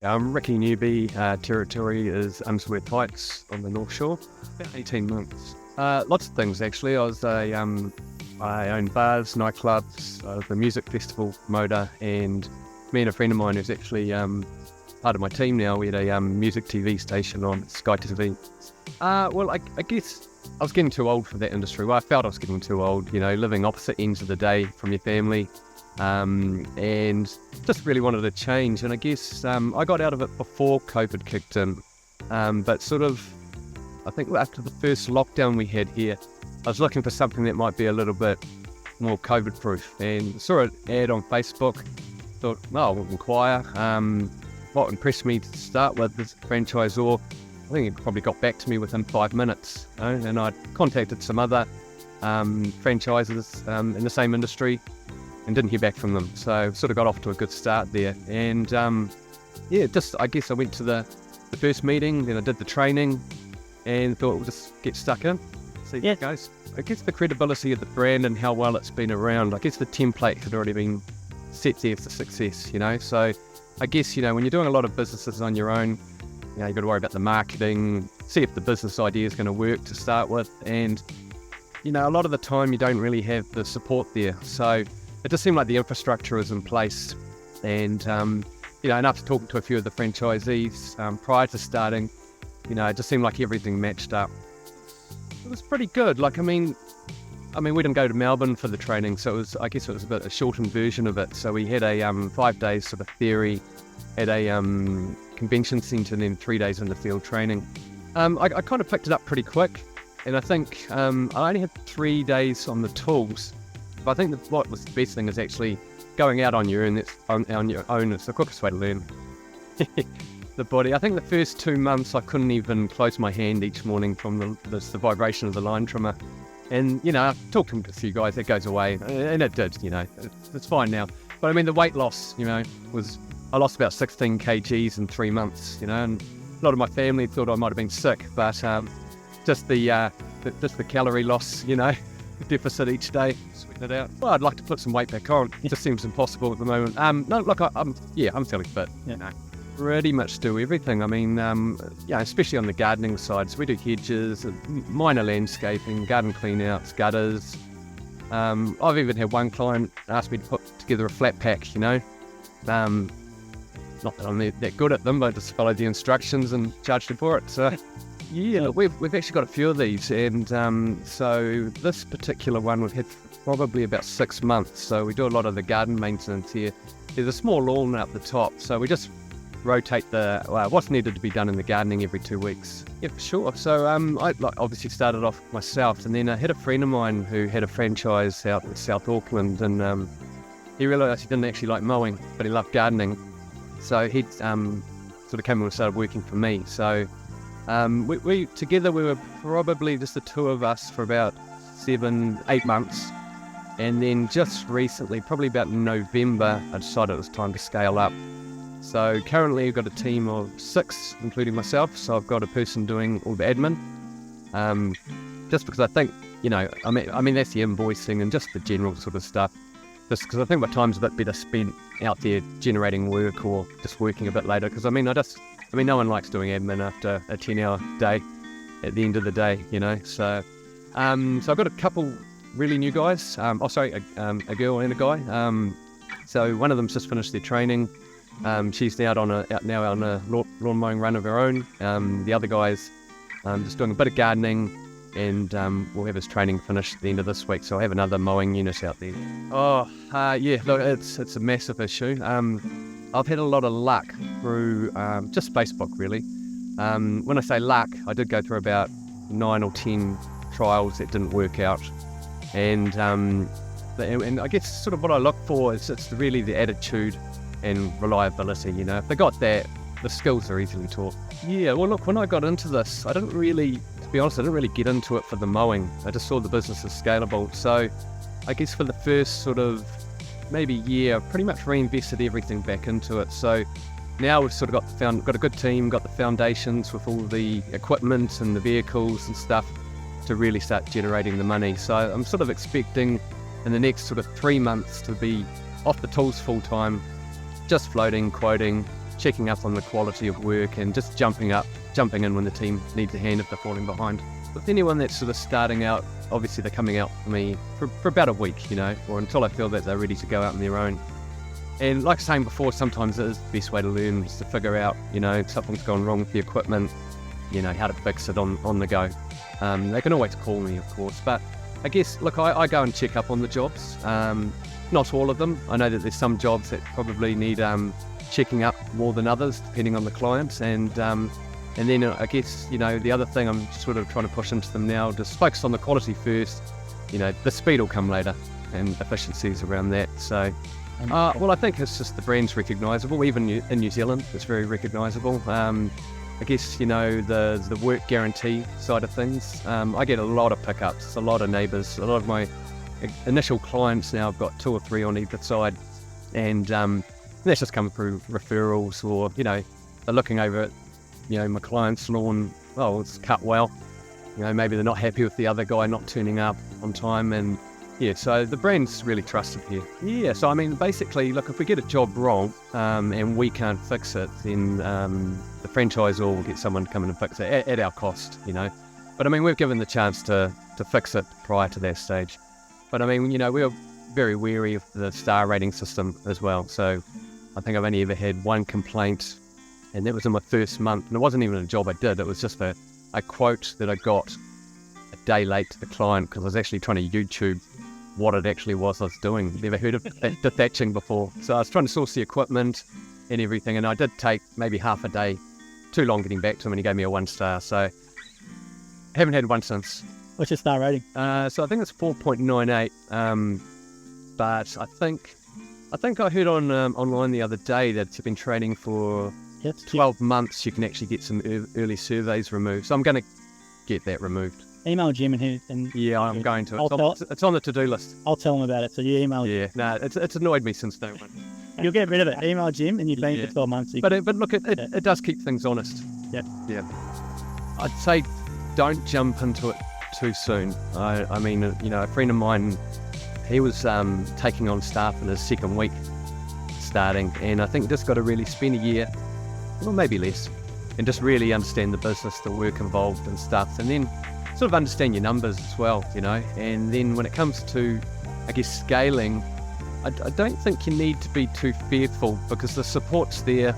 Ricky Newby, territory is Unsworth Heights on the North Shore, about 18 months. Lots of things actually. I owned bars, nightclubs, I was a music festival promoter, and me and a friend of mine who's actually part of my team now, we had a music TV station on Sky TV. I guess I was getting too old for that industry. Well, I felt I was getting too old, living opposite ends of the day from your family. And just really wanted to change, and I guess I got out of it before COVID kicked in, but sort of I think after the first lockdown we had here, I was looking for something that might be a little bit more COVID proof, and saw an ad on Facebook, thought, I'll inquire. What impressed me to start with is franchisor. I think he probably got back to me within 5 minutes, and I'd contacted some other franchises in the same industry and didn't hear back from them. So sort of got off to a good start there. And I guess I went to the first meeting, then I did the training and thought we'll just get stuck in, see how it goes. I guess the credibility of the brand and how well it's been around, I guess the template had already been set there for success, So I guess, when you're doing a lot of businesses on your own, you've got to worry about the marketing, see if the business idea is going to work to start with. And, a lot of the time you don't really have the support there. So it just seemed like the infrastructure was in place, and and after talking to a few of the franchisees prior to starting, it just seemed like everything matched up. It was pretty good. We didn't go to Melbourne for the training, so I guess it was a bit a shortened version of it. So we had a 5 days sort of theory at a convention centre, and then 3 days in the field training. I kind of picked it up pretty quick, and I think I only had 3 days on the tools. But I think what was the best thing is actually going out on your own. On your own, it's the quickest way to learn. The body. I think the first 2 months I couldn't even close my hand each morning from the vibration of the line trimmer. And I've talked to a few guys, that goes away, and it did. It's fine now. But the weight loss, was I lost about 16 kgs in 3 months. And a lot of my family thought I might have been sick, but just the calorie loss, deficit each day, sweeten it out. Well, I'd like to put some weight back on. It just seems impossible at the moment. I'm fairly fit. Pretty much do everything. Especially on the gardening side. So we do hedges, minor landscaping, garden clean-outs, gutters. I've even had one client ask me to put together a flat pack, Not that I'm that good at them, but I just followed the instructions and charged him for it. So we've actually got a few of these, and so this particular one we've had probably about 6 months. So we do a lot of the garden maintenance here. There's a small lawn up the top, so we just rotate what's needed to be done in the gardening every 2 weeks. Yeah, for sure. So I obviously started off myself, and then I had a friend of mine who had a franchise out in South Auckland, and he realised he didn't actually like mowing, but he loved gardening. So he sort of came in and started working for me. So we together, we were probably just the two of us for about 7-8 months. And then just recently, probably about November, I decided it was time to scale up. So currently I've got a team of 6, including myself. So I've got a person doing all the admin. Just because I think, that's the invoicing and just the general sort of stuff. Just because I think my time's a bit better spent out there generating work or just working a bit later. Because no one likes doing admin after a 10-hour day at the end of the day, So I've got a couple really new guys. A girl and a guy. So one of them's just finished their training. She's now out on a lawn mowing run of her own. The other guy's just doing a bit of gardening, and we'll have his training finished at the end of this week. So I'll have another mowing unit out there. Look, it's a massive issue. I've had a lot of luck through just Facebook, really. When I say luck, I did go through about 9 or 10 trials that didn't work out, and I guess sort of what I look for is it's really the attitude and reliability. If they got that, the skills are easily taught. Yeah, well, look, when I got into this, to be honest, I didn't really get into it for the mowing. I just saw the business as scalable. So I guess for the first sort of maybe year, I pretty much reinvested everything back into it. So now we've sort of got a good team, got the foundations with all the equipment and the vehicles and stuff to really start generating the money. So I'm sort of expecting in the next sort of 3 months to be off the tools full time, just floating, quoting, checking up on the quality of work and just jumping in when the team needs a hand if they're falling behind. With anyone that's sort of starting out, obviously they're coming out for me for about a week, or until I feel that they're ready to go out on their own. And like I was saying before, sometimes it is the best way to learn is to figure out, something's gone wrong with the equipment, how to fix it on the go. They can always call me, of course, but I guess, look, I go and check up on the jobs. Not all of them. I know that there's some jobs that probably need checking up more than others, depending on the clients. And then I guess, the other thing I'm sort of trying to push into them now, just focus on the quality first. The speed will come later and efficiencies around that. So, well, I think it's just the brand's recognisable. Even in New Zealand, it's very recognisable. I guess, the work guarantee side of things, I get a lot of pickups, a lot of neighbours, a lot of my initial clients now, I've got 2 or 3 on either side, and that's just come through referrals, or, they're looking over at, my client's lawn, it's cut well, maybe they're not happy with the other guy not turning up on time, and so the brand's really trusted here. Yeah, so I mean, basically, look, if we get a job wrong and we can't fix it, then the franchisor will get someone to come in and fix it at our cost, But I mean, we've given the chance to fix it prior to that stage. But I mean, we're very wary of the star rating system as well. So I think I've only ever had 1 complaint, and that was in my first month. And it wasn't even a job I did. It was just a quote that I got a day late to the client because I was actually trying to YouTube what it actually was I was doing. Never heard of dethatching before. So I was trying to source the equipment and everything, and I did take maybe half a day too long getting back to him, and he gave me a 1 star. So I haven't had one since. What's your star rating? So I think it's 4.98. But I think I heard on online the other day that you've been training for 12 months. You can actually get some early surveys removed. So I'm going to get that removed. Email Jim yeah, I'm going to. It's on the to-do list. I'll tell him about it. So you email Jim. Yeah, it's annoyed me since day one. You'll get rid of it. Email Jim, and you've been for 12 months. But look, it does keep things honest. Yep. Yeah. I'd say don't jump into it too soon. I mean, a friend of mine, he was taking on staff in his 2nd week starting, and I think just got to really spend a year, or maybe less, and just really understand the business, the work involved and stuff, and then sort of understand your numbers as well, and then when it comes to, I guess, scaling, I don't think you need to be too fearful because the support's there.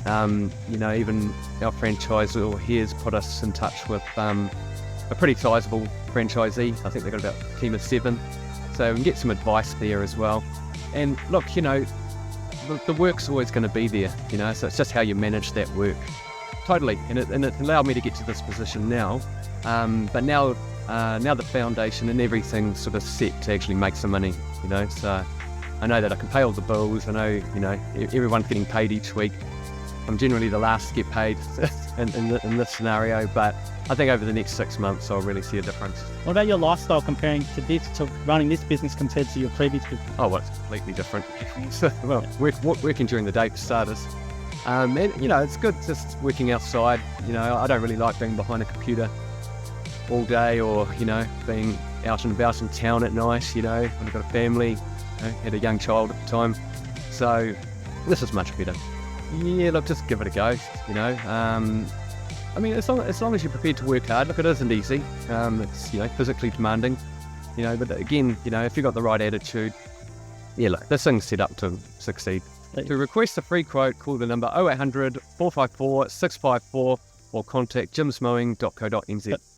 Even our franchisor here has put us in touch with a pretty sizable franchisee. I think they've got about a team of 7, so we can get some advice there as well. And look, the work's always going to be there, so it's just how you manage that work. Totally, and it allowed me to get to this position now. But now the foundation and everything's sort of set to actually make some money, so I know that I can pay all the bills. I know, everyone's getting paid each week. I'm generally the last to get paid in this scenario, but I think over the next 6 months I'll really see a difference. What about your lifestyle comparing to running this business compared to your previous business? Oh, well, it's completely different. Well, working during the day for starters. And, it's good just working outside. I don't really like being behind a computer all day, or, being out and about in town at night, when I've got a family, had a young child at the time. So this is much better. Yeah, look, just give it a go, I mean, as long as you're prepared to work hard. Look, it isn't easy. It's, physically demanding, but again, if you've got the right attitude, look, this thing's set up to succeed. To request a free quote, call the number 0800 454 654 or contact jimsmowing.co.nz.